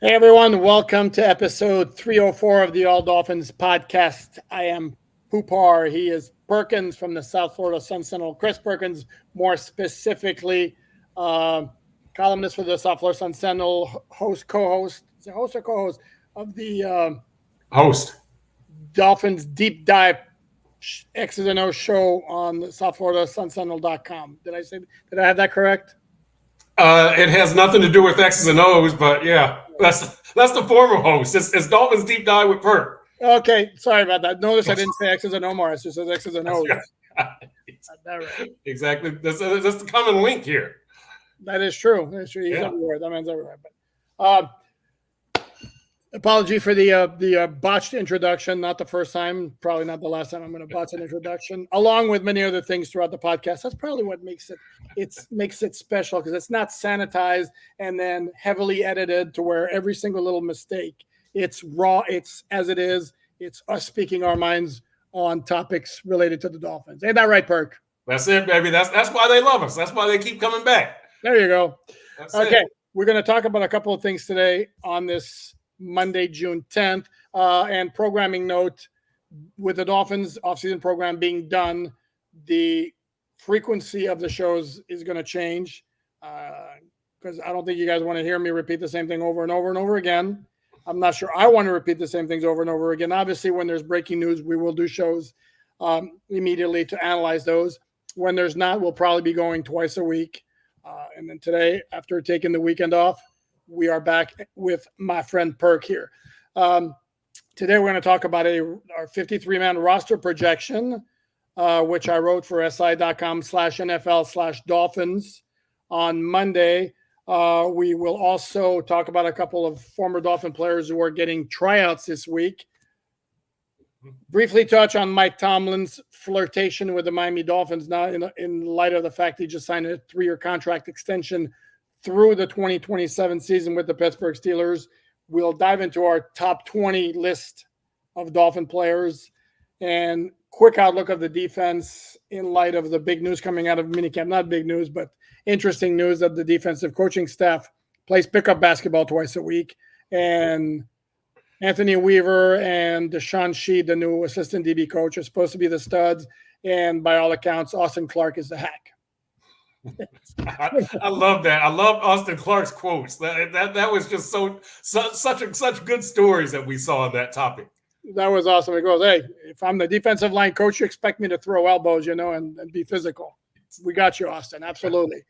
Hey everyone, welcome to episode 304 of the All Dolphins podcast. I am Poupart. He is Perkins from the South Florida Sun-Sentinel. Chris Perkins, more specifically, columnist for the South Florida Sun-Sentinel, co-host, is it host or co-host of the Host. Dolphins Deep Dive X's and O's show on the South Florida Sun-Sentinel.com. Did I have that correct? It has nothing to do with X's and O's, but yeah, that's the former host. It's Dolphins Deep Dive with Perk. Okay, sorry about that. Notice I didn't say X's and O more. I just said X's and O's. Right. Exactly. That's the common link here. That is true. He's everywhere. That man's everywhere. But apology for the botched introduction. Not the first time, probably not the last time I'm going to botch an introduction, along with many other things throughout the podcast. That's probably what makes it special, because it's not sanitized and then heavily edited to where every single little mistake. It's raw. It's as it is. It's us speaking our minds on topics related to the Dolphins. Ain't that right, Perk? That's it, baby. That's why they love us. That's why they keep coming back. There you go. Okay, we're going to talk about a couple of things today on this Monday, June 10th. And programming note, with the Dolphins offseason program being done, the frequency of the shows is going to change, because I don't think you guys want to hear me repeat the same thing over and over and over again. I'm not sure I want to repeat the same things over and over again. Obviously, when there's breaking news, we will do shows immediately to analyze those. When there's not, we'll probably be going twice a week. And then today, after taking the weekend off, we are back with my friend Perk here. Today, we're going to talk about our 53-man roster projection, which I wrote for si.com/NFL/Dolphins on Monday. We will also talk about a couple of former Dolphin players who are getting tryouts this week. Briefly touch on Mike Tomlin's flirtation with the Miami Dolphins now in light of the fact he just signed a 3-year contract extension through the 2027 season with the Pittsburgh Steelers. We'll dive into our top 20 list of Dolphin players and quick outlook of the defense in light of the big news coming out of minicamp. Not big news, but interesting news that the defensive coaching staff plays pickup basketball twice a week. And Anthony Weaver and Deshaun Sheed, the new assistant DB coach, are supposed to be the studs. And by all accounts, Austin Clark is the hack. I love that. I love Austin Clark's quotes. That was just such good stories that we saw on that topic. That was awesome. It goes, hey, if I'm the defensive line coach, you expect me to throw elbows, and be physical. We got you, Austin. Absolutely.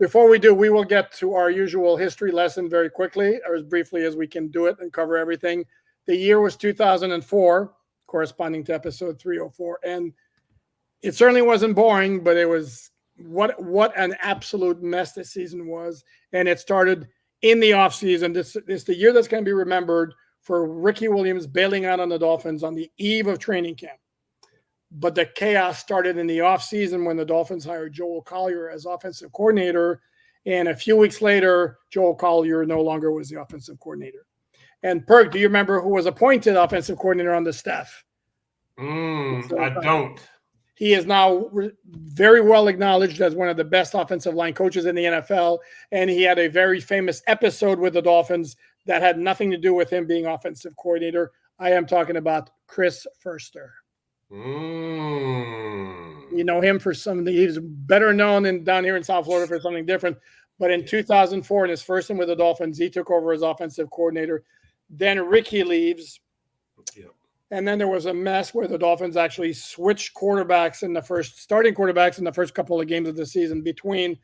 Before we do, we will get to our usual history lesson very quickly, or as briefly as we can do it and cover everything. The year was 2004, corresponding to episode 304. And it certainly wasn't boring, but it was what an absolute mess this season was. And it started in the offseason. This is the year that's going to be remembered for Ricky Williams bailing out on the Dolphins on the eve of training camp. But the chaos started in the offseason when the Dolphins hired Joel Collier as offensive coordinator. And a few weeks later, Joel Collier no longer was the offensive coordinator. And Perk, do you remember who was appointed offensive coordinator on the staff? I don't. He is now very well acknowledged as one of the best offensive line coaches in the NFL. And he had a very famous episode with the Dolphins that had nothing to do with him being offensive coordinator. I am talking about Chris Perkins. You know him for something. He's better known than down here in South Florida for something different. But in 2004, in his first time with the Dolphins, he took over as offensive coordinator. Then Ricky leaves. Yep. And then there was a mess where the Dolphins actually switched starting quarterbacks in the first couple of games of the season between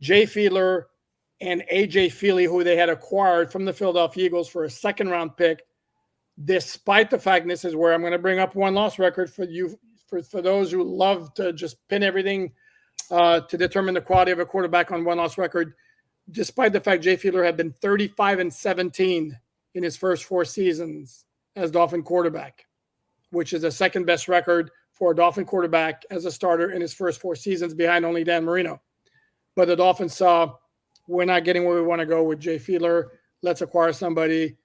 Jay Fiedler and A.J. Feely, who they had acquired from the Philadelphia Eagles for a second-round pick, despite the fact, and this is where I'm going to bring up one loss record for you, for those who love to just pin everything to determine the quality of a quarterback on one loss record, despite the fact Jay Fiedler had been 35-17 in his first 4 seasons as Dolphin quarterback, which is the second best record for a Dolphin quarterback as a starter in his first 4 seasons, behind only Dan Marino. But the Dolphins saw, we're not getting where we want to go with Jay Fiedler. Let's acquire somebody.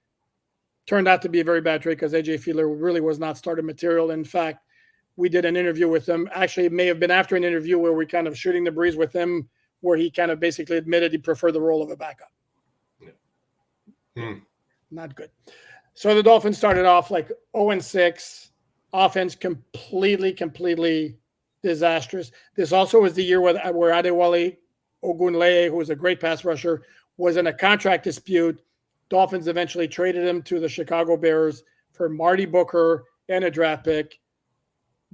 Turned out to be a very bad trade because A.J. Fiedler really was not starter material. In fact, we did an interview with him. Actually, it may have been after an interview where we kind of shooting the breeze with him, where he kind of basically admitted he preferred the role of a backup. Not good. So the Dolphins started off like 0-6, offense completely disastrous. This also was the year where Adewale Ogunleye, who was a great pass rusher, was in a contract dispute. Dolphins eventually traded him to the Chicago Bears for Marty Booker and a draft pick.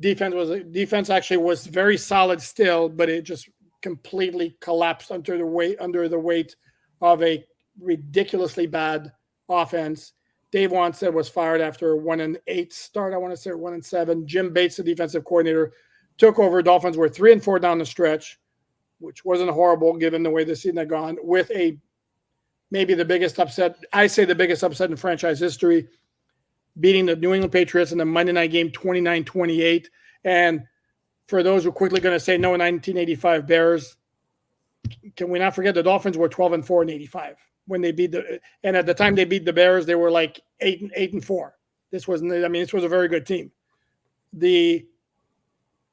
Defense actually was very solid still, but it just completely collapsed under the weight of a ridiculously bad offense. Dave Wanstead was fired after a 1-8 start. I want to say 1-7. Jim Bates, the defensive coordinator, took over. Dolphins were 3-4 down the stretch, which wasn't horrible given the way the season had gone, with maybe the biggest upset. I say the biggest upset in franchise history, beating the New England Patriots in the Monday night game 29-28. And for those who are quickly going to say no, 1985 Bears, can we not forget the Dolphins were 12-4 in 85 when they and at the time they beat the Bears, they were like 8-4. This was a very good team. The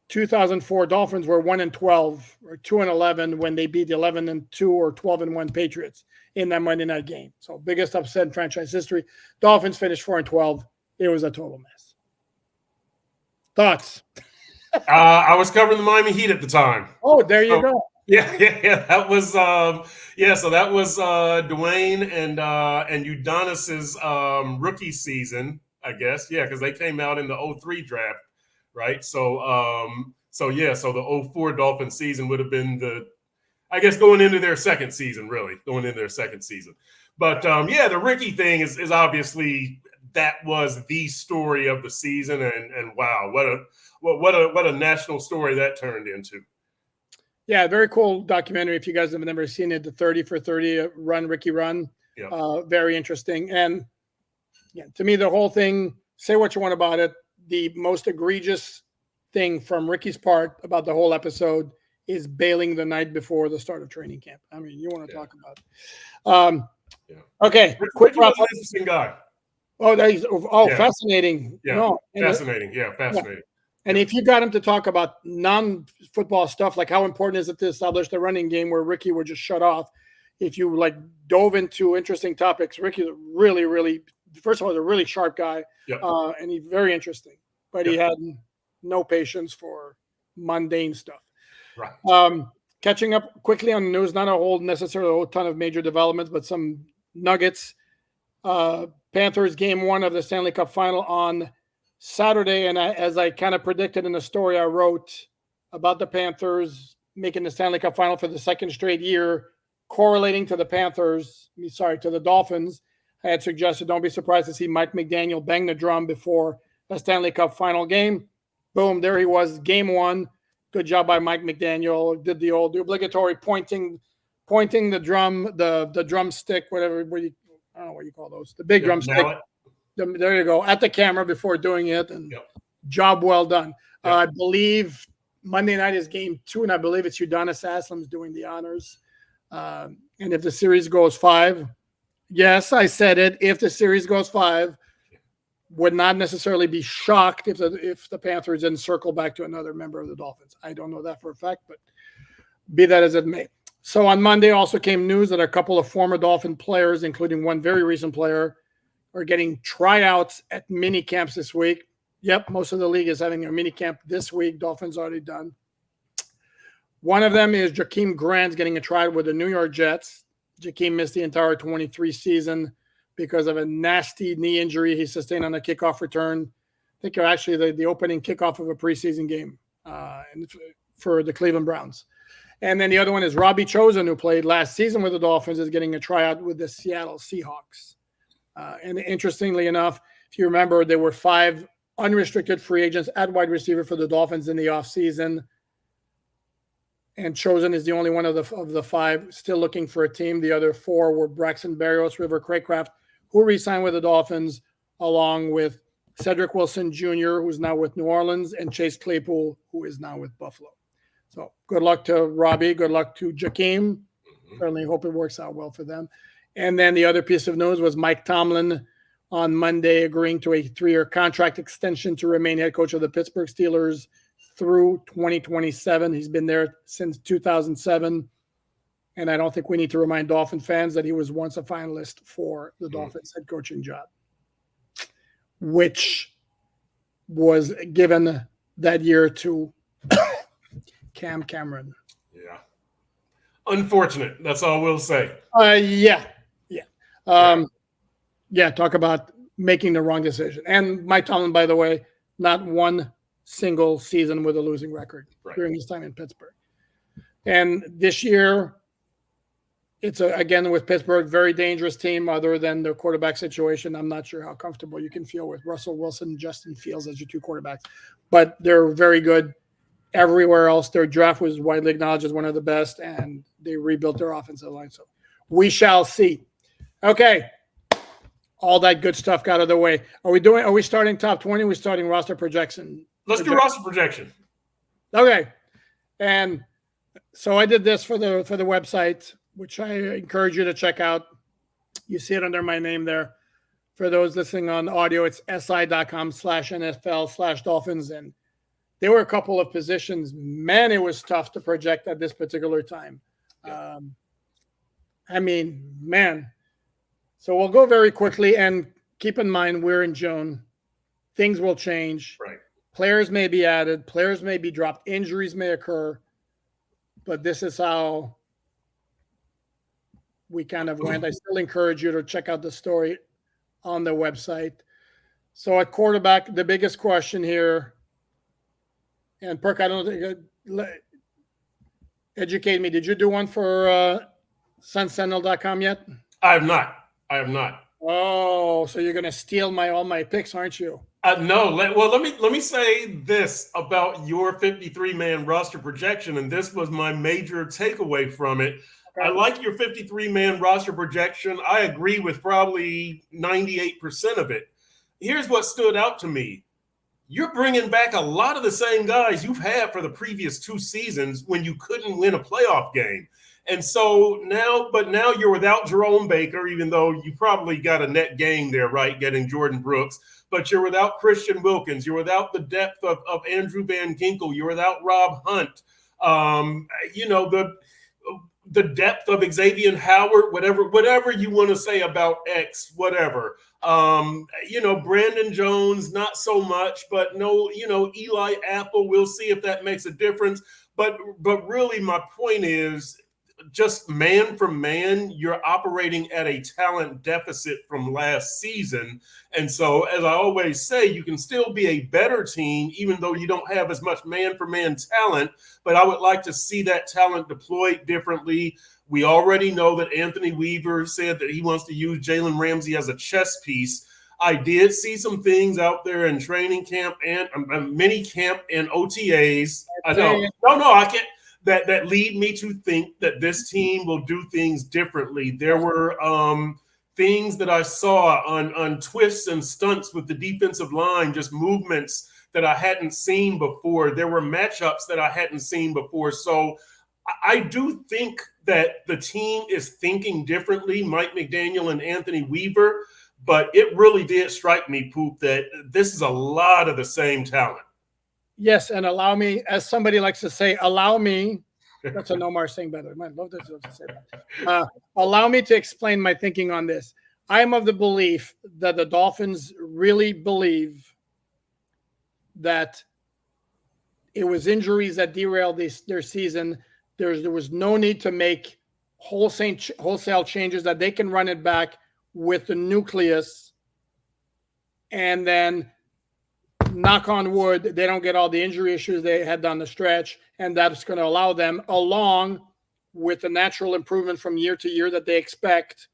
2004 Dolphins were 1-12 or 2-11 when they beat the 11-2 or 12-1 Patriots in that Monday night game. So biggest upset in franchise history. Dolphins finished 4-12. It was a total mess. Thoughts? I was covering the Miami Heat at the time. Oh, there you go. Yeah. That was so that was Dwayne and Udonis's rookie season, I guess. Yeah, because they came out in the 2003 draft, right? So the 2004 Dolphin season would have been going into their second season. But the Ricky thing is obviously that was the story of the season, and wow, what a national story that turned into. Yeah, very cool documentary. If you guys have never seen it, the 30 for 30 Ricky Run. Yeah. Very interesting. And yeah, to me, the whole thing, say what you want about it, the most egregious thing from Ricky's part about the whole episode is bailing the night before the start of training camp. I mean, you want to talk about it. Okay. Quick wrap up. Interesting guy. Fascinating. Yeah. No, fascinating. Fascinating. Yeah. And if you got him to talk about non-football stuff, like how important is it to establish the running game where Ricky would just shut off, if you dove into interesting topics, Ricky's really, really, first of all, he's a really sharp guy, and he's very interesting, but he had no patience for mundane stuff. Right. Catching up quickly on the news, not necessarily a whole ton of major developments, but some nuggets. Panthers game 1 of the Stanley Cup final on Saturday, and as I kind of predicted in the story I wrote about the Panthers making the Stanley Cup final for the second straight year, correlating to the Dolphins, I had suggested don't be surprised to see Mike McDaniel bang the drum before a Stanley Cup final game. Boom, there he was, game 1. Good job by Mike McDaniel. Did the obligatory pointing the drum, the drumstick, whatever. I don't know what you call those. The big drumstick. There you go, at the camera before doing it, and job well done. I believe Monday night is game 2, and I believe it's Udonis Haslam's doing the honors. And if the series goes 5, yes, I said it. If the series goes 5, would not necessarily be shocked if the Panthers didn't circle back to another member of the Dolphins. I don't know that for a fact, but be that as it may. So on Monday also came news that a couple of former Dolphin players, including one very recent player, are getting tryouts at mini camps this week. Yep, most of the league is having their mini camp this week. Dolphins already done. One of them is Jakeem Grant getting a tryout with the New York Jets. Jakeem missed the entire 23 season because of a nasty knee injury he sustained on a kickoff return. I think actually the opening kickoff of a preseason game for the Cleveland Browns. And then the other one is Robbie Chosen, who played last season with the Dolphins, is getting a tryout with the Seattle Seahawks. And interestingly enough, if you remember, there were 5 unrestricted free agents at wide receiver for the Dolphins in the offseason. And Chosen is the only one of the 5 still looking for a team. The other 4 were Braxton Berrios, River Craycraft, who re-signed with the Dolphins, along with Cedric Wilson Jr., who's now with New Orleans, and Chase Claypool, who is now with Buffalo. So good luck to Robbie. Good luck to Jakeem. Certainly hope it works out well for them. And then the other piece of news was Mike Tomlin on Monday agreeing to a 3-year contract extension to remain head coach of the Pittsburgh Steelers through 2027. He's been there since 2007. And I don't think we need to remind Dolphin fans that he was once a finalist for the Dolphins head coaching job, which was given that year to Cam Cameron. Yeah. Unfortunate. That's all we'll say. Yeah. Talk about making the wrong decision. And Mike Tomlin, by the way, not one single season with a losing record during his time in Pittsburgh. And this year, it's again with Pittsburgh, very dangerous team other than the quarterback situation. I'm not sure how comfortable you can feel with Russell Wilson and Justin Fields as your two quarterbacks, but they're very good everywhere else. Their draft was widely acknowledged as one of the best, and they rebuilt their offensive line. So we shall see. Okay. All that good stuff got out of the way. Are we starting top 20? Are we starting roster projection? Let's do roster projection. Okay. And so I did this for the website, which I encourage you to check out. You see it under my name there. For those listening on audio, it's si.com/NFL/Dolphins. And there were a couple of positions. Man, it was tough to project at this particular time. Yeah. So we'll go very quickly, and keep in mind we're in June. Things will change. Right. Players may be added. Players may be dropped. Injuries may occur. But this is how we kind of went. I still encourage you to check out the story on the website. So at quarterback, the biggest question here, and Perk, I don't think, educate me. Did you do one for Sun-Sentinel.com yet? I have not. Oh, so you're going to steal all my picks, aren't you? No. Let me say this about your 53-man roster projection, and this was my major takeaway from it. Okay. I like your 53-man roster projection. I agree with probably 98% of it. Here's what stood out to me. You're bringing back a lot of the same guys you've had for the previous 2 seasons when you couldn't win a playoff game. And so now you're without Jerome Baker, even though you probably got a net gain there, right, getting Jordan Brooks. But you're without Christian Wilkins. You're without the depth of Andrew Van Ginkel. You're without Rob Hunt. The depth of Xavier Howard, whatever you want to say about X, whatever. Brandon Jones, not so much, but no, Eli Apple, we'll see if that makes a difference. But really my point is, just man for man, you're operating at a talent deficit from last season. And so, as I always say, you can still be a better team, even though you don't have as much man for man talent. But I would like to see that talent deployed differently. We already know that Anthony Weaver said that he wants to use Jalen Ramsey as a chess piece. I did see some things out there in training camp and mini camp and OTAs. I know. No, I can't. That lead me to think that this team will do things differently. There were things that I saw on twists and stunts with the defensive line, just movements that I hadn't seen before. There were matchups that I hadn't seen before. So I do think that the team is thinking differently, Mike McDaniel and Anthony Weaver, but it really did strike me, Poop, that this is a lot of the same talent. Yes, and allow me, as somebody likes to say, allow me, that's a Nomar saying better. I love to say that. Allow me to explain my thinking on this. I am of the belief that the Dolphins really believe that it was injuries that derailed their season. There was no need to make wholesale changes, that they can run it back with the nucleus, and then knock on wood, they don't get all the injury issues they had down the stretch, and that's going to allow them, along with the natural improvement from year to year that they expect,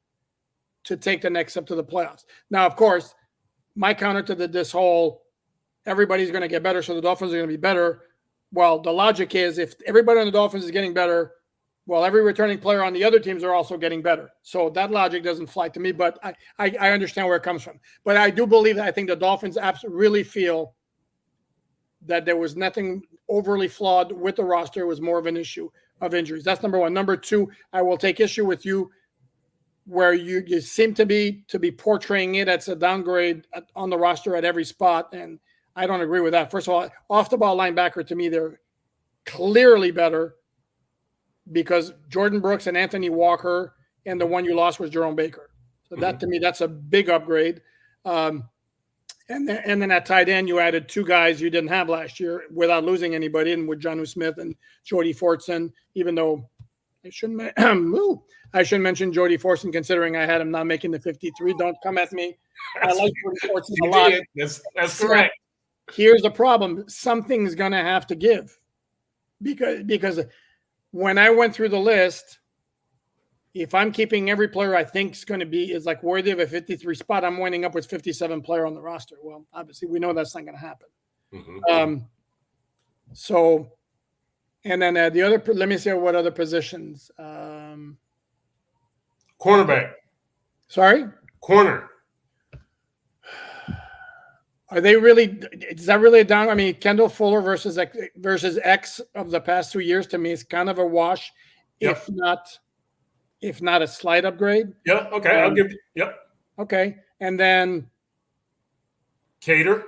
to take the next step to the playoffs. Now, of course, my counter to this whole everybody's going to get better, so the Dolphins are going to be better. Well, the logic is if everybody on the Dolphins is getting better, well, every returning player on the other teams are also getting better. So that logic doesn't fly to me, but I understand where it comes from. But I do believe that I think the Dolphins absolutely really feel that there was nothing overly flawed with the roster. It was more of an issue of injuries. That's number one. Number two, I will take issue with you where you seem to be portraying it as a downgrade on the roster at every spot, and I don't agree with that. First of all, off the ball linebacker, to me, they're clearly better. because Jordan Brooks and Anthony Walker, and the one you lost was Jerome Baker. So that to me, that's a big upgrade. And then at tight end, you added two guys you didn't have last year without losing anybody, and with Jonnu Smith and Jody Fortson, even though I shouldn't mention Jody Fortson considering I had him not making the 53. Don't come at me. I like Jody Fortson a lot. That's correct. Here's the problem. Something's going to have to give because when I went through the list, if I'm keeping every player I think is like worthy of a 53 spot, I'm winding up with 57 player on the roster. Well, obviously we know that's not going to happen. So, and then the other, let me see what other positions. Cornerback. Sorry? Corner. Are they really, is that really a down? I mean, Kendall Fuller versus X of the past 2 years to me is kind of a wash, if not a slight upgrade. Yeah. Okay. I'll give you. Yep. Okay. And then Cater.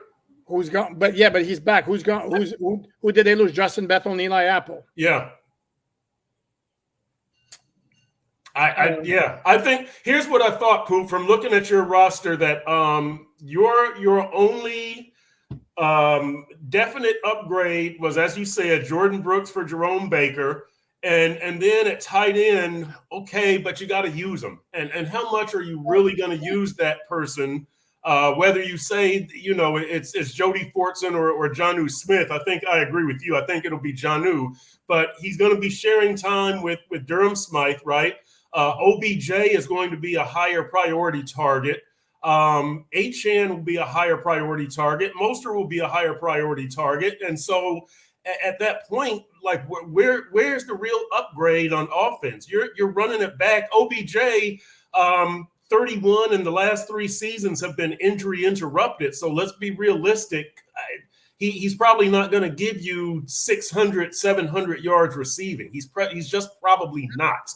Who's gone? But he's back. Who's gone? Who did they lose? Justin Bethel and Eli Apple. Yeah. I think here's what I thought, Poop, from looking at your roster, that your only definite upgrade was, as you said, Jordan Brooks for Jerome Baker. And then at tight end, okay, but you got to use them. And how much are you really going to use that person? Whether you say, it's Jody Fortson or Jonnu Smith, I think I agree with you. I think it'll be Jonnu, but he's going to be sharing time with Durham Smythe, right? OBJ is going to be a higher priority target. Achane will be a higher priority target. Mostert will be a higher priority target. And so at that point, like where's the real upgrade on offense? You're running it back. OBJ, 31 in the last 3 seasons have been injury interrupted. So let's be realistic. He's probably not going to give you 600, 700 yards receiving. He's just probably not.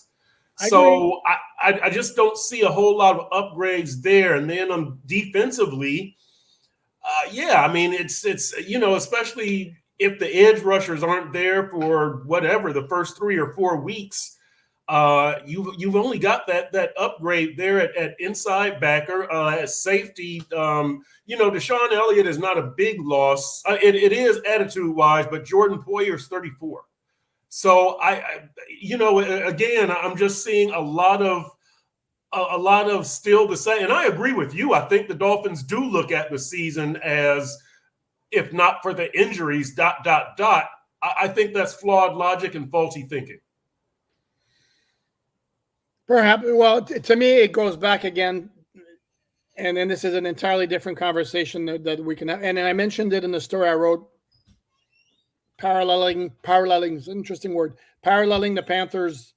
So I just don't see a whole lot of upgrades there. And then defensively, I mean, it's especially if the edge rushers aren't there for whatever the first 3 or 4 weeks, you've only got that upgrade there at inside backer. At safety, Deshaun Elliott is not a big loss. It is attitude wise, but Jordan Poyer's 34. So again, I'm just seeing a lot of still the same. And I agree with you. I think the Dolphins do look at the season as, if not for the injuries, ... I think that's flawed logic and faulty thinking. Perhaps. Well, to me, it goes back again, and then this is an entirely different conversation that we can have. And I mentioned it in the story I wrote. Paralleling is an interesting word. Paralleling the Panthers'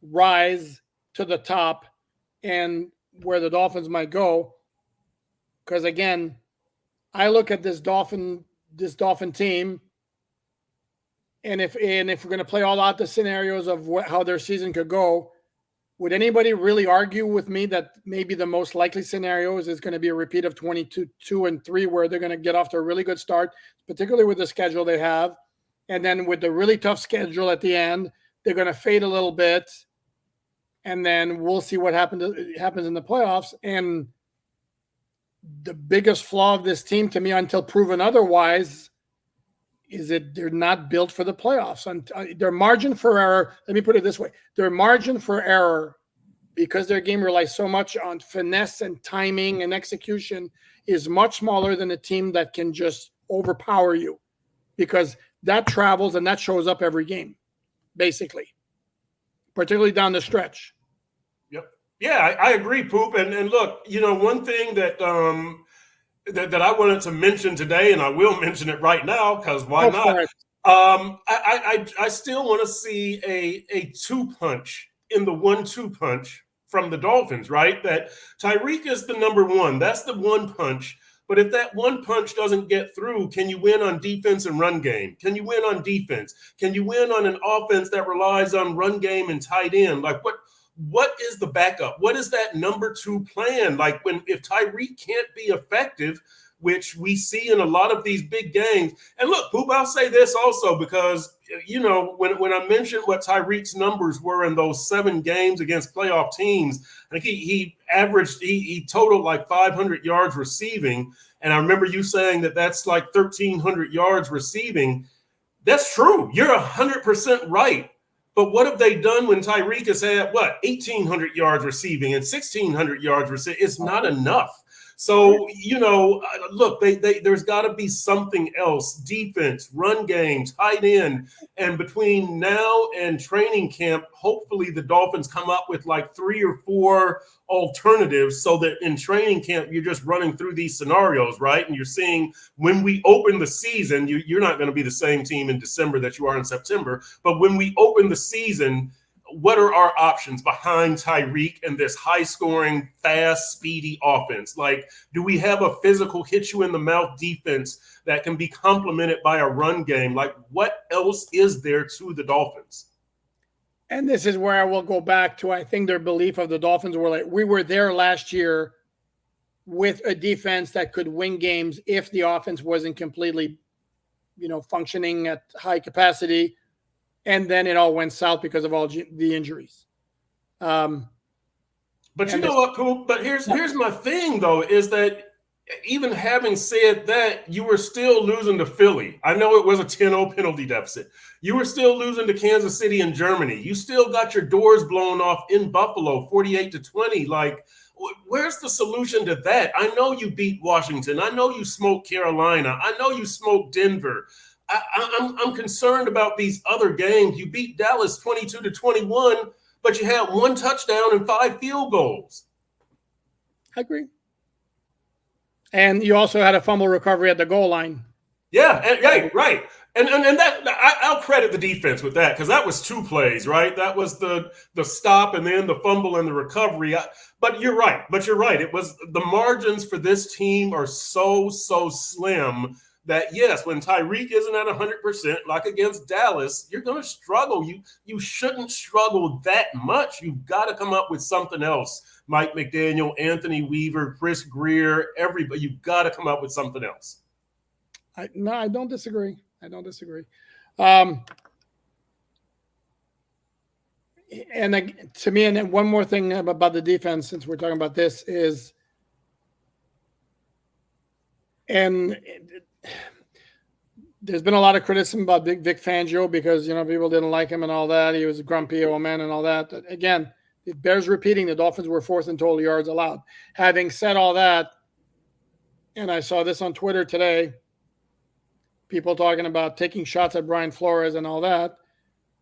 rise to the top and where the Dolphins might go. Because again, I look at this Dolphin team, and if we're going to play all out the scenarios of how their season could go, would anybody really argue with me that maybe the most likely scenario is going to be a repeat of 22-2-3, where they're going to get off to a really good start, particularly with the schedule they have, and then with the really tough schedule at the end, they're going to fade a little bit, and then we'll see what happens in the playoffs. And the biggest flaw of this team, to me, until proven otherwise, is that they're not built for the playoffs. And their margin for error, let me put it this way, their margin for error, because their game relies so much on finesse and timing and execution, is much smaller than a team that can just overpower you, because that travels and that shows up every game, basically, particularly down the stretch. Yep. Yeah, I agree, Poop. And look, one thing that that I wanted to mention today, and I will mention it right now because why not? I still want to see a 2-punch in the 1-2 punch from the Dolphins, right? That Tyreek is the number one. That's the 1 punch. But if that 1 punch doesn't get through, can you win on defense and run game? Can you win on defense? Can you win on an offense that relies on run game and tight end? Like what is the backup? What is that number 2 plan? Like if Tyreek can't be effective, which we see in a lot of these big games. And look, Poop, I'll say this also because, when I mentioned what Tyreek's numbers were in those 7 games against playoff teams, I think he totaled like 500 yards receiving. And I remember you saying that's like 1,300 yards receiving. That's true. You're 100% right. But what have they done when Tyreek has had, 1,800 yards receiving and 1,600 yards receiving? It's not enough. So, look, there's got to be something else. Defense, run game, tight end. And between now and training camp, hopefully the Dolphins come up with like 3 or 4 alternatives so that in training camp, you're just running through these scenarios, right? And you're seeing when we open the season, you're not going to be the same team in December that you are in September. But when we open the season, what are our options behind Tyreek and this high-scoring, fast, speedy offense? Like, do we have a physical hit-you-in-the-mouth defense that can be complemented by a run game? Like, what else is there to the Dolphins? And this is where I will go back to, I think their belief of the Dolphins were like, we were there last year with a defense that could win games if the offense wasn't completely, functioning at high capacity. And then it all went south because of all the injuries. But you know what, Poop? But here's my thing, though, is that even having said that, you were still losing to Philly. I know it was a 10-0 penalty deficit. You were still losing to Kansas City and Germany. You still got your doors blown off in Buffalo, 48-20. Like, where's the solution to that? I know you beat Washington. I know you smoked Carolina. I know you smoked Denver. I'm concerned about these other games. You beat Dallas 22-21, but you had 1 touchdown and 5 field goals. I agree. And you also had a fumble recovery at the goal line. Yeah, right. And that I'll credit the defense with that because that was 2 plays, right? That was the stop and then the fumble and the recovery. But you're right. It was the margins for this team are so slim that, yes, when Tyreek isn't at 100%, like against Dallas, you're going to struggle. You shouldn't struggle that much. You've got to come up with something else. Mike McDaniel, Anthony Weaver, Chris Greer, everybody. You've got to come up with something else. I don't disagree. And to me, and one more thing about the defense, since we're talking about this, is, and there's been a lot of criticism about Vic Fangio because, people didn't like him and all that. He was a grumpy old man and all that. But again, it bears repeating, the Dolphins were 4th in total yards allowed. Having said all that, and I saw this on Twitter today, people talking about taking shots at Brian Flores and all that,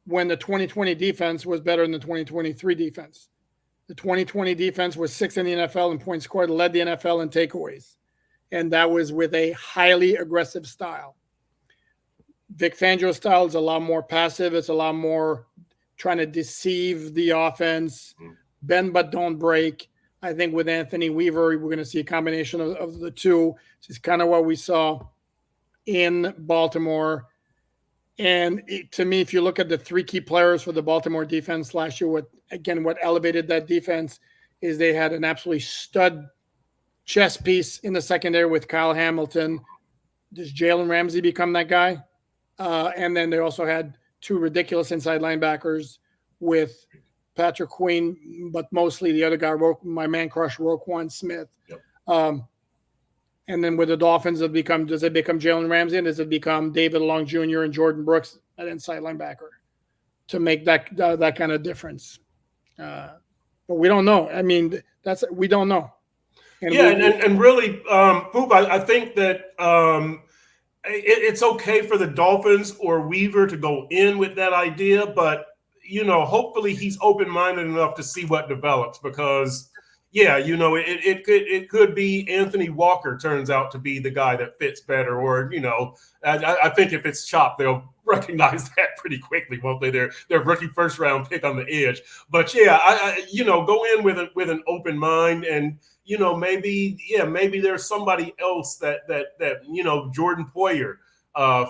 when the 2020 defense was better than the 2023 defense. The 2020 defense was 6th in the NFL in points scored, led the NFL in takeaways. And that was with a highly aggressive style. Vic Fangio's style is a lot more passive. It's a lot more trying to deceive the offense, bend but don't break. I think with Anthony Weaver, we're going to see a combination of the two. It's kind of what we saw in Baltimore. And to me, if you look at the 3 key players for the Baltimore defense last year, what elevated that defense is they had an absolutely stud chess piece in the secondary with Kyle Hamilton. Does Jalen Ramsey become that guy? And then they also had 2 ridiculous inside linebackers with Patrick Queen, but mostly the other guy, my man crush, Roquan Smith. Yep. And then with the Dolphins, does it become Jalen Ramsey, and does it become David Long Jr. and Jordan Brooks at inside linebacker to make that kind of difference? But we don't know. I mean, we don't know. And really, Poop, I think that it's okay for the Dolphins or Weaver to go in with that idea, but hopefully he's open-minded enough to see what develops because, it could be Anthony Walker turns out to be the guy that fits better, or I think if it's Chop, they'll recognize that pretty quickly, won't they? Their rookie first-round pick on the edge, but I go in with an open mind and. Maybe there's somebody else that Jordan Poyer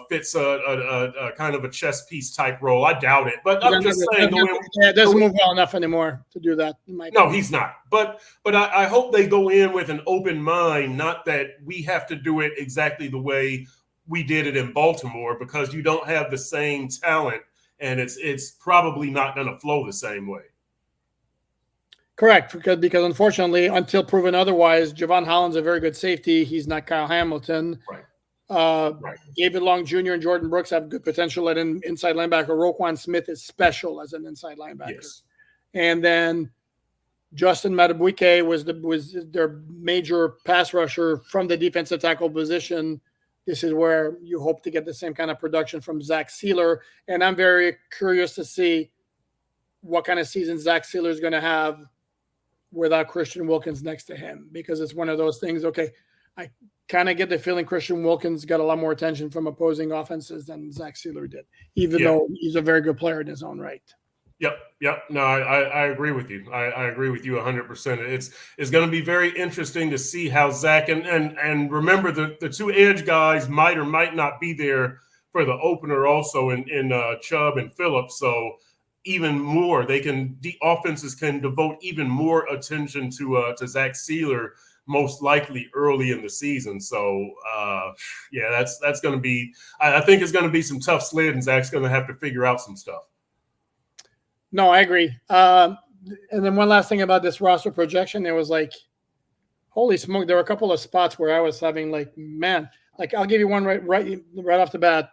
fits a kind of a chess piece type role. I doubt it, but I'm just saying. It doesn't move well enough anymore to do that. No, he's not. But I hope they go in with an open mind, not that we have to do it exactly the way we did it in Baltimore, because you don't have the same talent, and it's probably not going to flow the same way. Correct, because unfortunately, until proven otherwise, Javon Holland's a very good safety. He's not Kyle Hamilton. Right. Right. David Long Jr. and Jordan Brooks have good potential at an inside linebacker. Roquan Smith is special as an inside linebacker. Yes. And then Justin Matabuike was their major pass rusher from the defensive tackle position. This is where you hope to get the same kind of production from Zach Sealer. And I'm very curious to see what kind of season Zach Sealer is going to have without Christian Wilkins next to him, because it's one of those things. Okay, I kind of get the feeling Christian Wilkins got a lot more attention from opposing offenses than Zach Sealer did, even though he's a very good player in his own right. Yep. No, I agree with you. I agree with you 100%. It's going to be very interesting to see how Zach and remember the two edge guys might or might not be there for the opener also in Chubb and Phillips. So even more, the offenses can devote even more attention to Zach Sealer, most likely early in the season. So that's going to be. I think it's going to be some tough sled, and Zach's going to have to figure out some stuff. No, I agree. And then one last thing about this roster projection, it was like, holy smoke! There were a couple of spots where I was having I'll give you one right off the bat.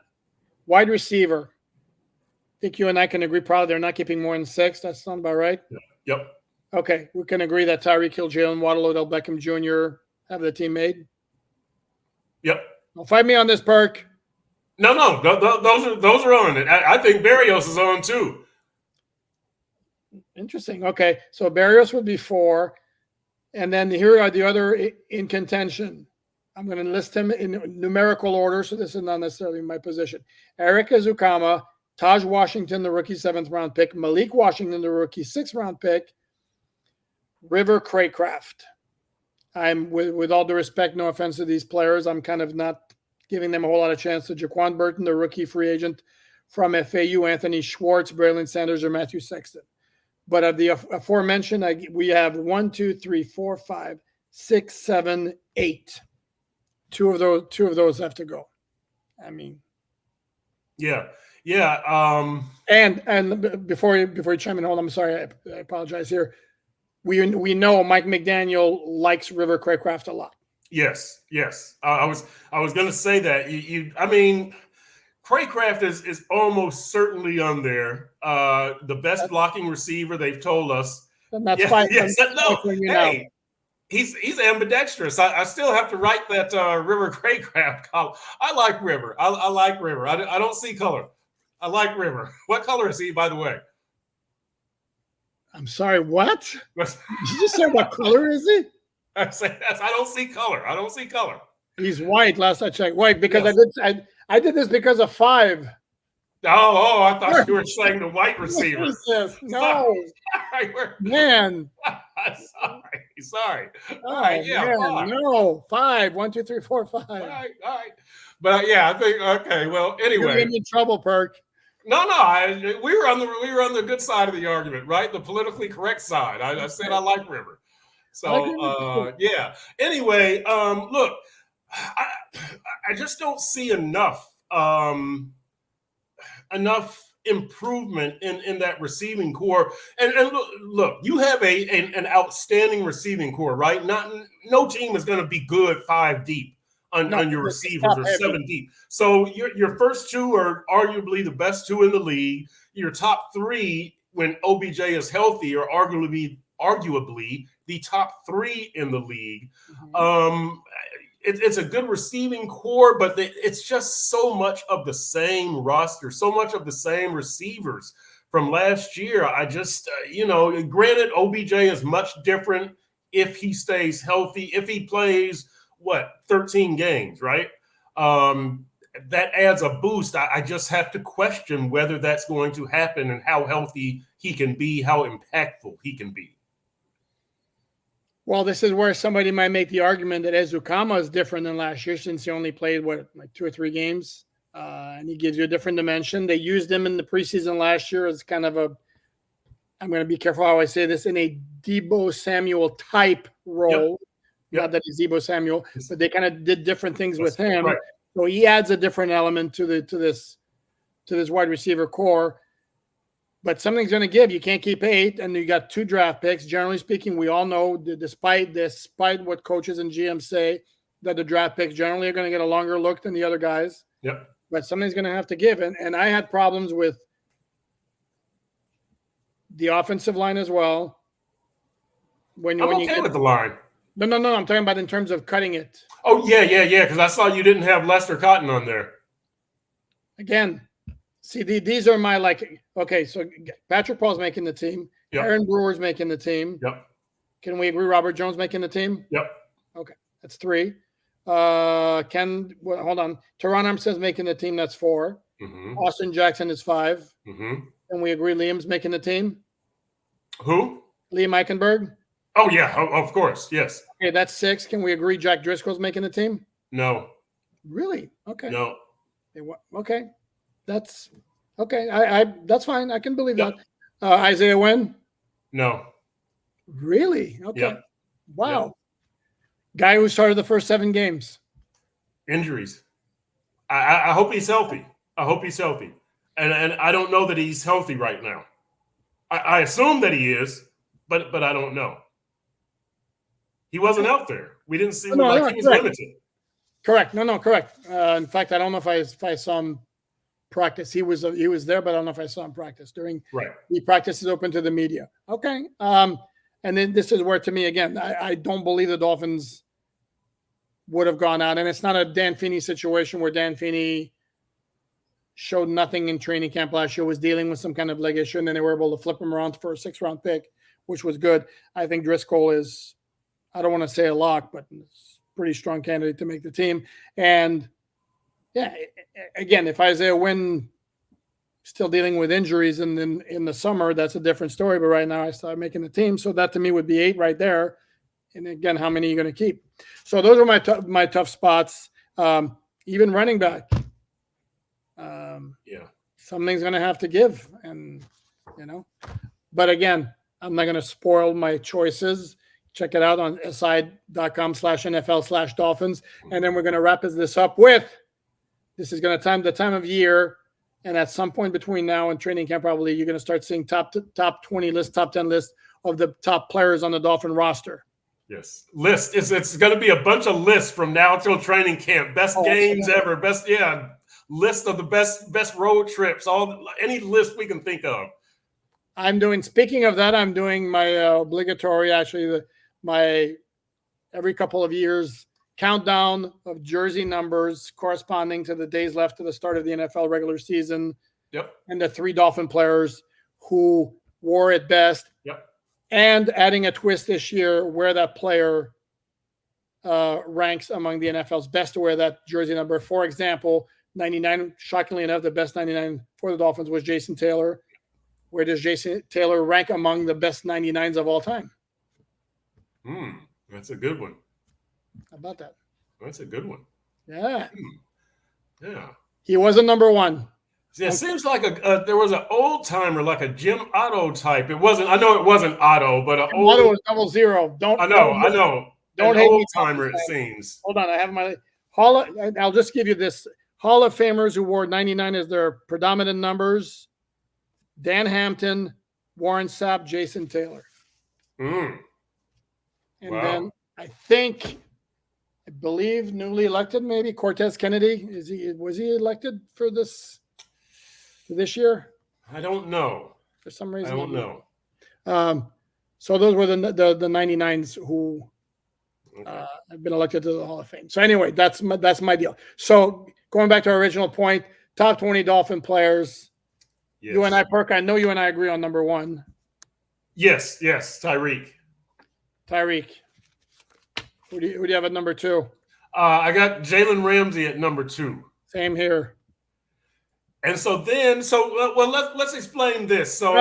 Wide receiver. I think you and I can agree probably they're not keeping more than 6. That sounds about right. Yep. Okay, we can agree that Tyreek Hill, Jalen Waddle, Odell Beckham Jr. have the team made. Yep. Don't fight me on this, Perk. No, those are on it. I think Berrios is on too. Interesting. Okay, so Berrios would be 4, and then here are the other in contention. I'm going to list him in numerical order, so this is not necessarily my position. Eric Ezukama, Taj Washington, the rookie 7th round pick, Malik Washington, the rookie 6th round pick, River Craycraft. I'm with all due respect, no offense to these players, I'm kind of not giving them a whole lot of chance. To Jaquan Burton, the rookie free agent from FAU, Anthony Schwartz, Braylon Sanders, or Matthew Sexton. But of the aforementioned, we have 1, 2, 3, 4, 5, 6, 7, 8. Two of those have to go. I mean, yeah. And before you chime in, hold on, I'm sorry, I apologize here. We know Mike McDaniel likes River Craycraft a lot. Yes. I was going to say that. I mean, Craycraft is almost certainly on there. The best blocking receiver, they've told us. And that's fine. Yes. Hey, he's ambidextrous. I still have to write that River Craycraft column. I like River. I like River. I don't see color. I like River. What color is he, by the way? I'm sorry, what? Did you just say what color is he? I don't see color. He's white. Last I checked, white, because yes. I did this because of 5. Oh, I thought you were saying the white receiver. No, man. Sorry. All right, yeah, man, no, 5. 1, 2, 3, 4, 5. All right. But I think okay. Well, anyway, you're in trouble, Perk. No, we were on the good side of the argument, right? The politically correct side. I said I like River. So yeah. Anyway, look, I just don't see enough improvement in that receiving core. And look, you have an outstanding receiving core, right? No team is going to be good 5 deep on your receivers or 7 deep. So your first 2 are arguably the best 2 in the league. Your top 3, when OBJ is healthy, are arguably the top 3 in the league. Mm-hmm. It's a good receiving core, but it's just so much of the same roster, so much of the same receivers from last year. I just, granted, OBJ is much different if he stays healthy, if he plays, 13 games, right? That adds a boost. I just have to question whether that's going to happen and how healthy he can be, how impactful he can be. Well, this is where somebody might make the argument that Ezukama is different than last year, since he only played 2 or 3 games. and he gives you a different dimension. They used him in the preseason last year as kind of a, I'm going to be careful how I say this, in a Deebo Samuel type role. Yep. Not that he's Deebo Samuel, but they kind of did different things with him. Right. So he adds a different element to this wide receiver core. But something's going to give. You can't keep 8, and you got 2 draft picks. Generally speaking, we all know, despite what coaches and GMs say, that the draft picks generally are going to get a longer look than the other guys. Yep. But something's going to have to give. And I had problems with the offensive line as well. I'm okay with the line. No. I'm talking about in terms of cutting it. Oh, yeah. Because I saw you didn't have Lester Cotton on there. Again, see, these are my, like, okay, so Patrick Paul's making the team. Yep. Aaron Brewer's making the team. Yep. Can we agree Robert Jones making the team? Yep. Okay, that's 3. Hold on. Teron Armstead's making the team. That's 4. Mm-hmm. Austin Jackson is 5. Mm-hmm. Can we agree Liam's making the team? Who? Liam Eichenberg? Oh, yeah, of course, yes. Okay, that's 6. Can we agree Jack Driscoll's making the team? No. Really? Okay. No. Okay. That's okay. That's fine. I can believe Yep. that. Isaiah Wynn? No. Really? Okay. Yep. Wow. Yep. Guy who started the first 7 games. Injuries. I hope he's healthy. And I don't know that he's healthy right now. I assume that he is, but I don't know. He wasn't out there. We didn't see him he was limited. Correct. No, correct. In fact, I don't know if I saw him practice. He was there, but I don't know if I saw him practice during. Right. The practice is open to the media. Okay. And then this is where, to me, again, I don't believe the Dolphins would have gone out, and it's not a Dan Feeney situation where Dan Feeney showed nothing in training camp last year, was dealing with some kind of leg issue, and then they were able to flip him around for a 6th-round pick, which was good. I think Driscoll is, I don't want to say a lock, but it's a pretty strong candidate to make the team. And yeah, again, if Isaiah Wynn still dealing with injuries and then in the summer, that's a different story. But right now I started making the team. So that to me would be 8 right there. And again, how many are you going to keep? So those are my tough spots. Even running back. Something's going to have to give. And, but again, I'm not going to spoil my choices. Check it out on side.com/NFL/Dolphins. And then we're going to wrap this up with, this is going to the time of year. And at some point between now and training camp, probably you're going to start seeing top 20 list, top 10 list of the top players on the Dolphin roster. Yes. List. It's going to be a bunch of lists from now till training camp. Best games ever. List of the best road trips. Any list we can think of. Speaking of that, I'm doing my obligatory, my every couple of years countdown of jersey numbers corresponding to the days left to the start of the NFL regular season. Yep. And the 3 Dolphin players who wore it best. Yep. And adding a twist this year where that player ranks among the NFL's best to wear that jersey number. For example, 99, shockingly enough, the best 99 for the Dolphins was Jason Taylor. Where does Jason Taylor rank among the best 99s of all time? That's a good one. How about that? That's a good one. Yeah. Yeah. He wasn't number 1. See, it seems like there was an old timer, like a Jim Otto type. It wasn't. I know it wasn't Otto, but Otto was 00. I know. Don't an hate old me. Timer. It seems. Hold on, I have my I'll just give you this. Hall of Famers who wore 99 as their predominant numbers: Dan Hampton, Warren Sapp, Jason Taylor. And Then I believe newly elected, maybe Cortez Kennedy. Was he elected for this year? I don't know. For some reason, I don't know. So those were the 99s who have been elected to the Hall of Fame. So anyway, that's my deal. So going back to our original point, top 20 Dolphin players. Yes. You and I, Perk, I know you and I agree on number 1. Yes, Tyreek. Who do you have at number 2? I got Jalen Ramsey at number 2. Same here. And let's explain this. So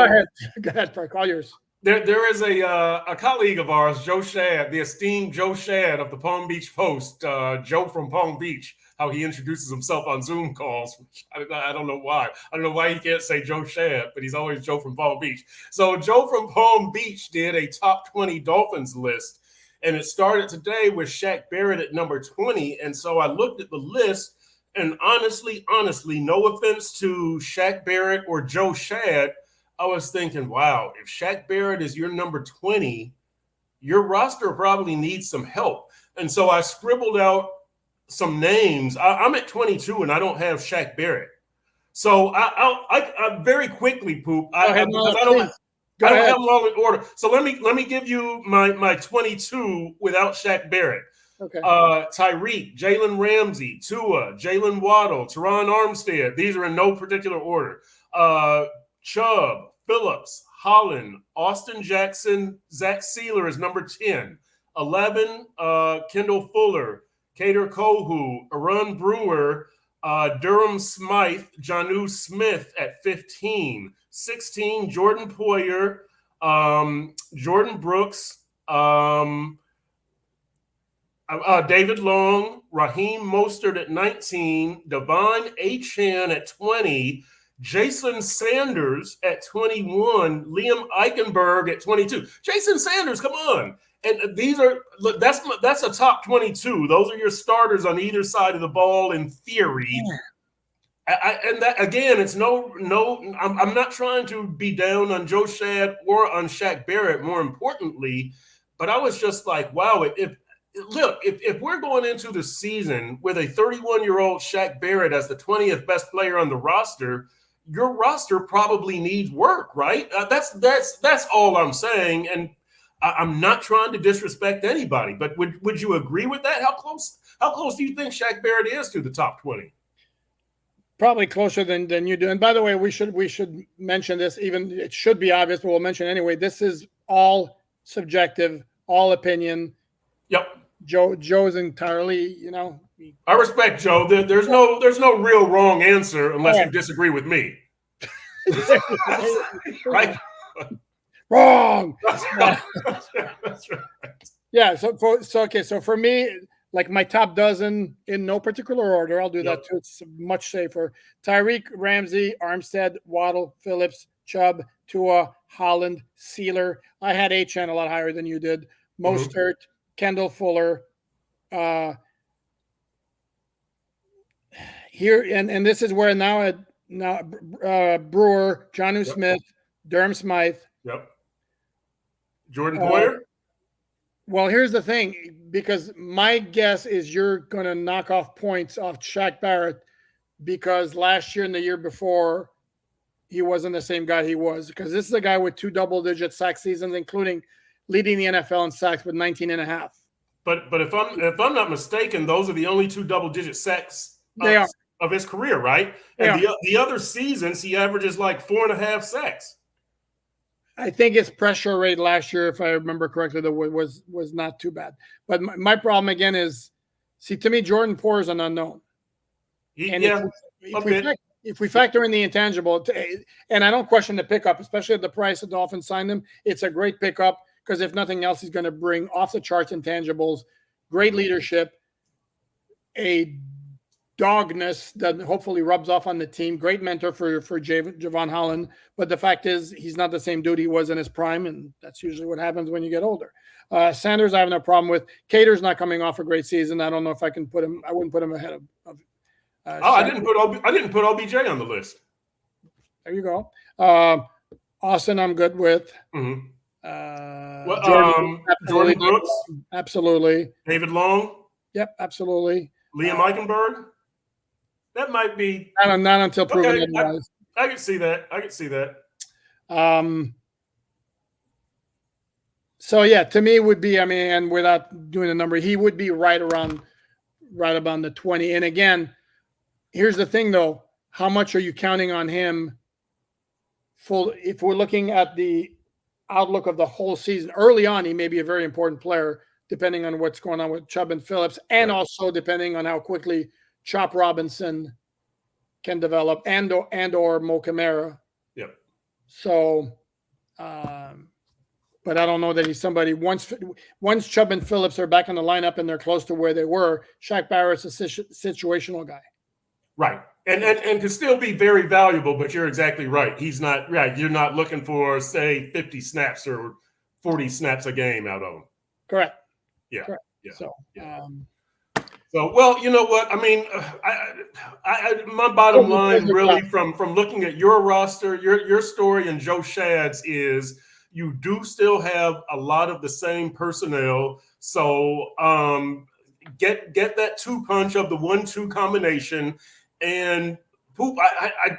go ahead, Perk. All yours. There is a colleague of ours, Joe Shad, the esteemed Joe Shad of the Palm Beach Post, Joe from Palm Beach, how he introduces himself on Zoom calls. I don't know why. I don't know why he can't say Joe Shad, but he's always Joe from Palm Beach. So Joe from Palm Beach did a top 20 Dolphins list, and it started today with Shaq Barrett at number 20. And so I looked at the list, and honestly, no offense to Shaq Barrett or Joe Shad, I was thinking, wow, if Shaq Barrett is your number 20, your roster probably needs some help. And so I scribbled out some names. I'm at 22 and I don't have Shaq Barrett. So I very quickly, Poop, because I don't have them all in order. So let me give you my 22 without Shaq Barrett. Okay. Tyreek, Jalen Ramsey, Tua, Jalen Waddle, Teron Armstead. These are in no particular order. Chubb, Phillips, Holland, Austin Jackson, Zach Sealer is number 10. 11, Kendall Fuller, Kader Kohu, Arun Brewer, Durham Smythe, Jonnu Smith at 15. 16, Jordan Poyer, Jordan Brooks, David Long, Raheem Mostert at 19, Devon Achane at 20, Jason Sanders at 21, Liam Eichenberg at 22. Jason Sanders, come on. And that's a top 22. Those are your starters on either side of the ball in theory. And that, again, it's I'm not trying to be down on Joe Shad or on Shaq Barrett, more importantly, but I was just like, wow, if we're going into the season with a 31-year-old Shaq Barrett as the 20th best player on the roster, your roster probably needs work, right? That's all I'm saying. And I'm not trying to disrespect anybody, but would you agree with that? How close do you think Shaq Barrett is to the top 20? Probably closer than you do. And by the way, we should mention this. Even it should be obvious, but we'll mention anyway. This is all subjective, all opinion. Yep. Joe's entirely, I respect Joe. There's no real wrong answer unless you disagree with me. Right? Wrong. That's right. Yeah. So for me, like my top dozen in no particular order, I'll do that too. It's much safer. Tyreek, Ramsey, Armstead, Waddle, Phillips, Chubb, Tua, Holland, Sealer. I had Achane a lot higher than you did. Mostert, Kendall Fuller. Here and this is where now Brewer, Jonnu Smith, Durham Smythe. Yep. Jordan Poyer. Well, here's the thing, because my guess is you're going to knock off points off Shaq Barrett because last year and the year before he wasn't the same guy he was, because this is a guy with 2 double-digit sack seasons, including leading the NFL in sacks with 19 and a half. But if I'm not mistaken, those are the only 2 double-digit sacks of his career, right? And the other seasons he averages like 4.5 sacks. I think his pressure rate last year, if I remember correctly, was not too bad. But my problem again is, see, to me, Jordan Poyer is an unknown. If we factor in the intangible, and I don't question the pickup, especially at the price the Dolphins signed him, it's a great pickup because if nothing else, he's going to bring off the charts intangibles, great leadership, a dogness that hopefully rubs off on the team. Great mentor for Javon Holland. But the fact is, he's not the same dude he was in his prime, and that's usually what happens when you get older. Sanders, I have no problem with. Cater's not coming off a great season. I don't know if I can put him. I wouldn't put him ahead of I didn't put OBJ on the list. There you go. Austin, I'm good with. Mm-hmm. Jordan Brooks, absolutely. David Long, yep, absolutely. Liam Eichenberg. That might be not until proven otherwise. I can see that. So yeah, to me it would be, and without doing the number, he would be right about the 20. And again, here's the thing though, how much are you counting on him if we're looking at the outlook of the whole season? Early on, he may be a very important player, depending on what's going on with Chubb and Phillips, and also depending on how quickly Chop Robinson can develop and or Mo Camara. Yep. So but I don't know that he's somebody. Once Chubb and Phillips are back in the lineup and they're close to where they were, Shaq Barrett's a situational guy. Right. And can still be very valuable, but you're exactly right. He's not right. You're not looking for, say, 50 snaps or 40 snaps a game out of him. Correct. Yeah. Correct. Yeah. So, yeah. So, well, you know what? I mean, my bottom line really from looking at your roster, your story and Joe Shad's is you do still have a lot of the same personnel. So get that 2-punch of the 1-2 combination. And Poop, I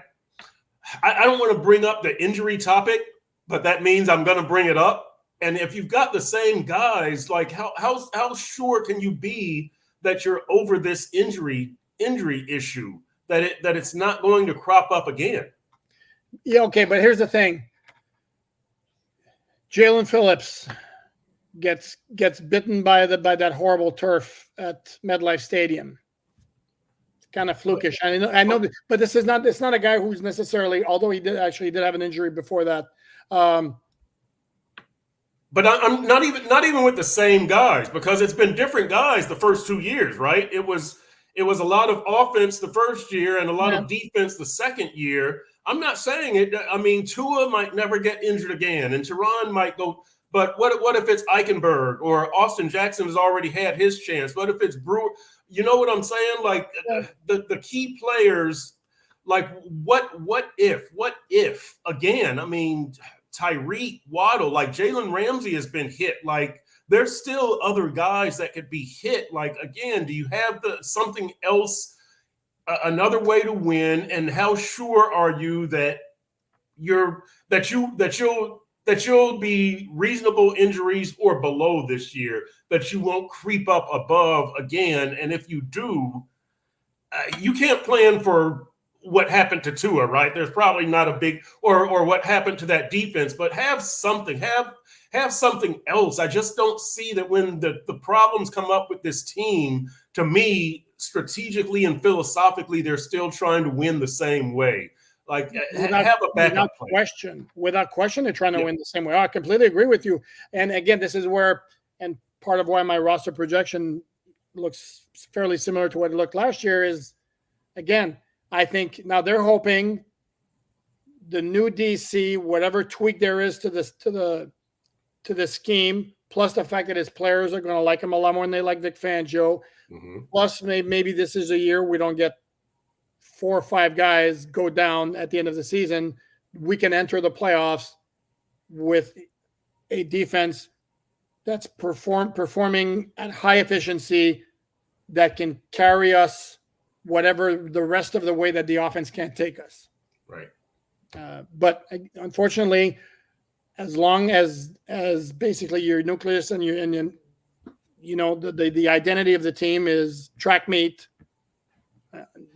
don't want to bring up the injury topic, but that means I'm going to bring it up. And if you've got the same guys, like how sure can you be that you're over this injury issue, that it's not going to crop up again? Yeah, okay, but here's the thing. Jalen Phillips gets bitten by that horrible turf at MetLife Stadium. It's kind of flukish. I know, but it's not a guy who's necessarily, although he did have an injury before that. But I'm not even with the same guys, because it's been different guys the first 2 years, right? It was a lot of offense the first year and a lot of defense the second year. I'm not saying it. I mean, Tua might never get injured again, and Teron might go. But what if it's Eichenberg or Austin Jackson has already had his chance? What if it's Brewer? You know what I'm saying? Like the key players. Like what if again? I mean, Tyreek, Waddle, like Jalen Ramsey has been hit. Like there's still other guys that could be hit. Like, again, do you have something else, another way to win? And how sure are you that you'll be reasonable injuries or below this year, that you won't creep up above again? And if you do, you can't plan for what happened to Tua, right? There's probably not a big or what happened to that defense, but have something else. I just don't see that when the problems come up with this team, to me, strategically and philosophically, they're still trying to win the same way. Like have a backup plan. Without question, they're trying to win the same way. I completely agree with you. And again, this is where, and part of why my roster projection looks fairly similar to what it looked last year is, again, I think now they're hoping the new DC, whatever tweak there is to the scheme, plus the fact that his players are going to like him a lot more than they like Vic Fangio. Mm-hmm. Plus, maybe this is a year we don't get 4 or 5 guys go down at the end of the season. We can enter the playoffs with a defense that's performing at high efficiency that can carry us whatever the rest of the way that the offense can't take us. Right. But unfortunately, as long as basically your nucleus and the identity of the team is track meet,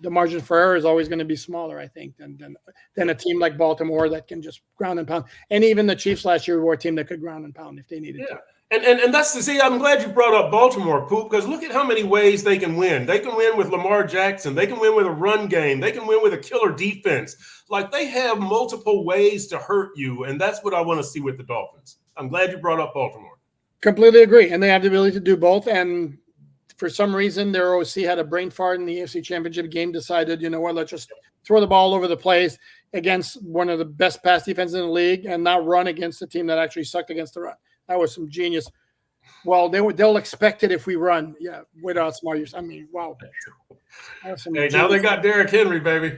the margin for error is always going to be smaller, I think, than a team like Baltimore that can just ground and pound. And even the Chiefs last year were a team that could ground and pound if they needed to. And that's I'm glad you brought up Baltimore, Poop, because look at how many ways they can win. They can win with Lamar Jackson. They can win with a run game. They can win with a killer defense. Like, they have multiple ways to hurt you, and that's what I want to see with the Dolphins. I'm glad you brought up Baltimore. Completely agree. And they have the ability to do both. And for some reason, their OC had a brain fart in the AFC Championship game, decided, you know what, let's just throw the ball over the place against one of the best pass defenses in the league and not run against a team that actually sucked against the run. That was some genius. Well, they'll expect it if we run. Yeah, without smart use. I mean, wow. Hey, now they got Derrick Henry, baby.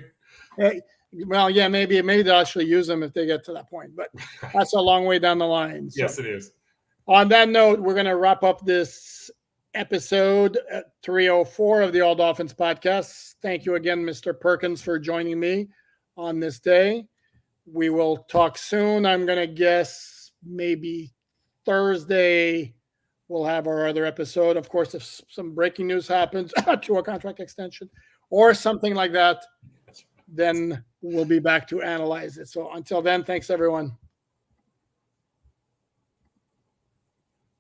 Hey, well, yeah, maybe they'll actually use them if they get to that point. But that's a long way down the line. So, yes, it is. On that note, we're going to wrap up this episode 304 of the All Dolphins podcast. Thank you again, Mr. Perkins, for joining me on this day. We will talk soon. I'm going to guess maybe Thursday we'll have our other episode. Of course, if some breaking news happens to a contract extension or something like that, then we'll be back to analyze it. So until then, thanks, everyone.